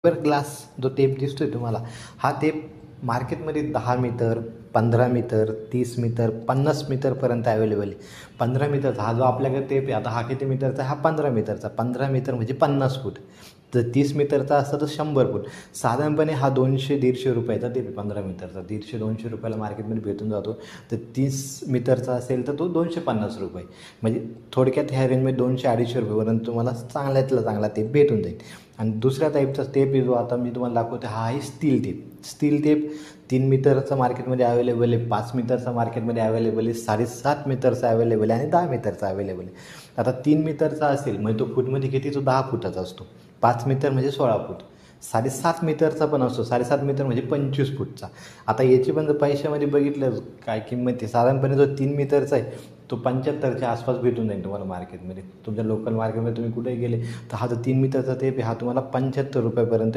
Fibre glass जो tape दिसतोय तुम्हाला, हा टेप मार्केटमध्ये 10 मीटर, 15 मीटर, 30 मीटर, 50 मीटरपर्यंत अवेलेबल आहे. 15 मीटरचा हा जो आपल्याकडे टेप आहे, आता हा किती मीटरचा? हा 15 मीटरचा. 15 मीटर म्हणजे 50 फूट. जर 30 मीटरचा असता तर 100 फूट. साधारणपणे हा 200-150 रुपयाचा टेप आहे. 15 मीटरचा 150-200 रुपयाला मार्केटमध्ये भेटून जातो. तर 30 मीटरचा असेल तर तो 250 रुपये. म्हणजे थोडक्यात ह्या रेंजमध्ये 200-250 रुपयेपर्यंत तुम्हाला चांगल्यातला चांगला टेप भेटून जाईल. आणि दुसऱ्या टाईपचा टेप आहे जो आता मी तुम्हाला दाखवतो, हा आहे स्टील टेप. स्टील टेप 3 मीटरचा मार्केटमध्ये अवेलेबल आहे, 5 मीटरचा मार्केटमध्ये अवेलेबल आहे, 7.5 मीटरचा अवेलेबल आहे आणि 10 मीटरचा अवेलेबल आहे. आता 3 मीटरचा असेल म्हणजे तो फूटमध्ये किती? तो 10 फुटाचा असतो. 5 मीटर म्हणजे 16 फूट. 7.5 मीटरचा पण असतो. 7.5 मीटर म्हणजे 25 फूटचा. आता याची पण जर पैशामध्ये बघितलं काय किंमत आहे, साधारणपणे जो 3 मीटरचा आहे तो 75च्या आसपास भेटून जाईल तुम्हाला मार्केटमध्ये. तुमच्या लोकल मार्केटमध्ये तुम्ही कुठेही गेले तर हा जो 3 मीटरचा टेप आहे हा तुम्हाला 75 रुपयापर्यंत